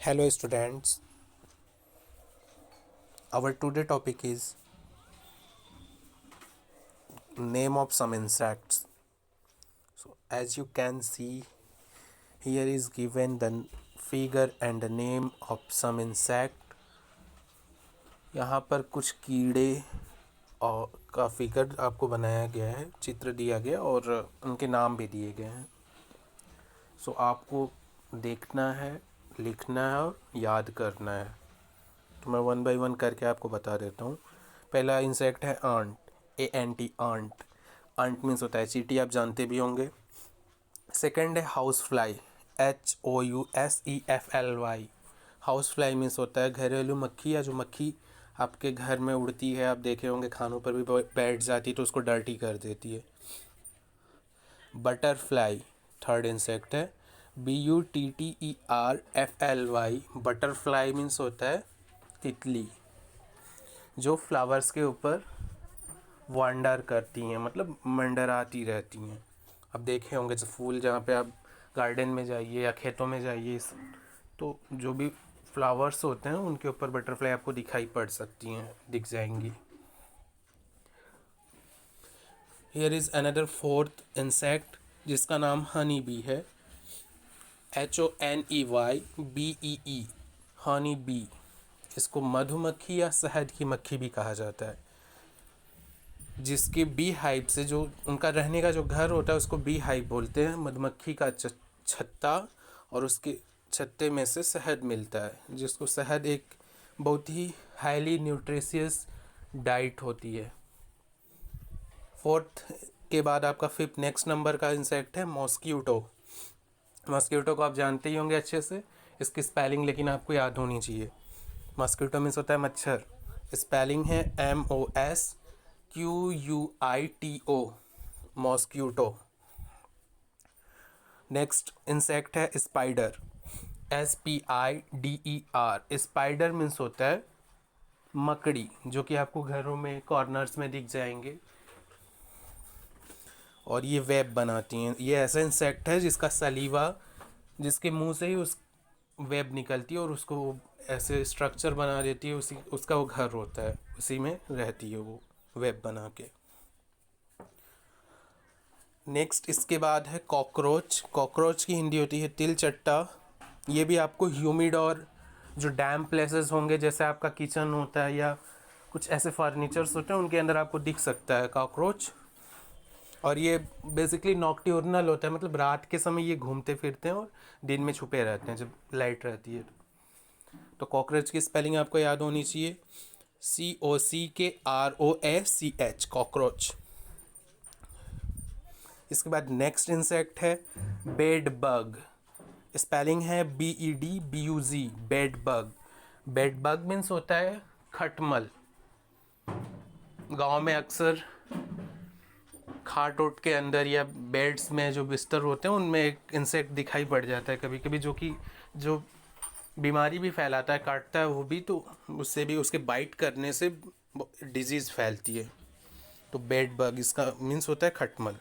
Hello students, our today topic is name of some insects. So as you can see here is given the figure and the name of some insect. यहाँ पर कुछ कीड़े और का figure आपको बनाया गया है, चित्र दिया गया और उनके नाम भी दिए गए हैं. सो आपको देखना है, लिखना है और याद करना है. तो मैं वन बाय वन करके आपको बता देता हूँ. पहला इंसेक्ट है ant, ANT ant. Ant means होता है चींटी, आप जानते भी होंगे. सेकंड है house fly, HOUSEFLY. House fly means होता है घरेलू मक्खी, या जो मक्खी आपके घर में उड़ती है, आप देखे होंगे खानों पर भी बैठ जाती है तो उसको डर्टी कर देती है. बटरफ्लाई थर्ड इंसेक्ट है, BUTTERFLY. बटरफ्लाई मीन्स होता है तितली, जो फ्लावर्स के ऊपर वांडर करती हैं, मतलब मंडराती रहती हैं. अब देखे होंगे जो फूल, जहाँ पे आप गार्डन में जाइए या खेतों में जाइए तो जो भी फ्लावर्स होते हैं उनके ऊपर बटरफ्लाई आपको दिखाई पड़ सकती हैं, दिख जाएंगी. Here is another fourth insect जिसका नाम हनी बी है, HONEYBEE. Honey bee. इसको मधुमक्खी या शहद की मक्खी भी कहा जाता है, जिसके बी हाइव से जो उनका रहने का जो घर होता है उसको बी हाइव बोलते हैं. मधुमक्खी का छत्ता, और उसके छत्ते में से शहद मिलता है, जिसको शहद एक बहुत ही हाईली न्यूट्रिशियस डाइट होती है. फोर्थ के बाद आपका फिफ्थ नेक्स्ट नंबर का इंसेक्ट है मॉस्क्यूटो. मॉस्क्यूटो को आप जानते ही होंगे अच्छे से, इसकी स्पेलिंग लेकिन आपको याद होनी चाहिए. मॉस्क्यूटो मीन्स होता है मच्छर. स्पेलिंग है MOSQUITO, मॉस्क्यूटो. नेक्स्ट इंसेक्ट है स्पाइडर, SPIDER. स्पाइडर मीन्स होता है मकड़ी, जो कि आपको घरों में कॉर्नर्स में दिख जाएंगे, और ये वेब बनाती हैं. ये ऐसा इंसेक्ट है जिसका सलीवा, जिसके मुंह से ही उस वेब निकलती है और उसको ऐसे स्ट्रक्चर बना देती है, उसी उसका वो घर होता है, उसी में रहती है वो वेब बना के. नेक्स्ट इसके बाद है कॉकरोच. कॉकरोच की हिंदी होती है तिलचट्टा. ये भी आपको ह्यूमिड और जो डैम प्लेसेस होंगे, जैसे आपका किचन होता है या कुछ ऐसे फर्नीचर्स होते हैं, उनके अंदर आपको दिख सकता है कॉकरोच. और ये बेसिकली नॉक्टिवर्नल होता है, मतलब रात के समय ये घूमते फिरते हैं और दिन में छुपे रहते हैं जब लाइट रहती है. तो कॉकरोच की स्पेलिंग आपको याद होनी चाहिए, COCKROACH, कॉकरोच. इसके बाद नेक्स्ट इंसेक्ट है बेड बग. स्पेलिंग है BEDBUG, bed bug. Bed bug means होता है खटमल. गांव में अक्सर खाट ओट के अंदर या बेड्स में जो बिस्तर होते हैं उनमें एक इंसेक्ट दिखाई पड़ जाता है कभी कभी, जो कि जो बीमारी भी फैलाता है, काटता है वो भी, तो उससे भी, उसके बाइट करने से डिजीज़ फैलती है. तो बेड बग इसका मीन्स होता है खटमल.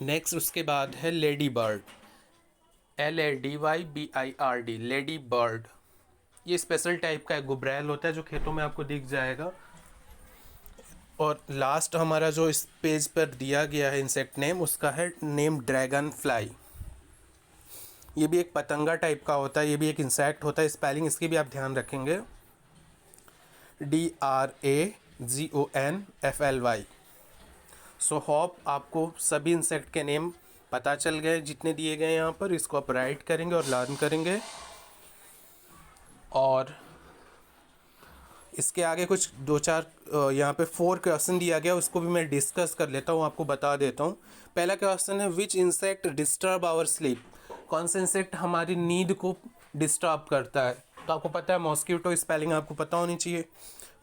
नेक्स्ट उसके बाद है lady bird, LADYBIRD, lady bird. ये स्पेशल टाइप का गुब्रैल होता है जो खेतों में आपको दिख जाएगा. और लास्ट हमारा जो इस पेज पर दिया गया है इंसेक्ट नेम, उसका है नेम ड्रैगन फ्लाई. ये भी एक पतंगा टाइप का होता है, ये भी एक इंसेक्ट होता है. स्पेलिंग इसकी भी आप ध्यान रखेंगे, DRAGONFLY. सो होप आपको सभी इंसेक्ट के नेम पता चल गए जितने दिए गए यहाँ पर. इसको आप राइट करेंगे और लर्न करेंगे. और इसके आगे कुछ दो चार यहाँ पे 4 क्वेश्चन दिया गया, उसको भी मैं डिस्कस कर लेता हूँ, आपको बता देता हूँ. पहला क्वेश्चन है which insect disturb our sleep. कौन सा इंसेक्ट हमारी नींद को डिस्टर्ब करता है. तो आपको पता है मॉस्क्यूटो, स्पेलिंग आपको पता होनी चाहिए.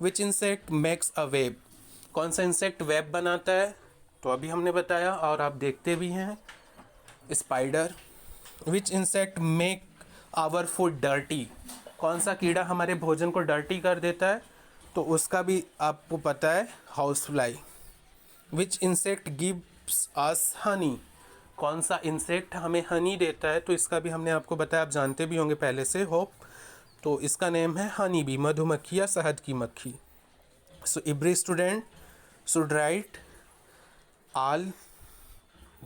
विच इंसेक्ट मेक्स अ वेब. कौन सा इंसेक्ट वेब बनाता है, तो अभी हमने बताया और आप देखते भी हैं, spider. Which insect make our food dirty. कौन सा कीड़ा हमारे भोजन को डर्टी कर देता है, तो उसका भी आपको पता है, हाउस फ्लाई. विच इंसेक्ट गिव्स अस हनी. कौन सा इंसेक्ट हमें हनी देता है, तो इसका भी हमने आपको बताया, आप जानते भी होंगे पहले से होप। तो इसका नेम है हनी बी, मधुमक्खी या शहद की मक्खी। So every student should write all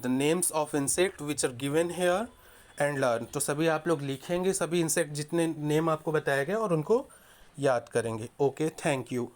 the names of insect which are given here and learn. तो सभी आप लोग लिखेंगे सभी इंसेक्ट जितने नेम आपको बताए गए और उनको याद करेंगे। Okay, thank you.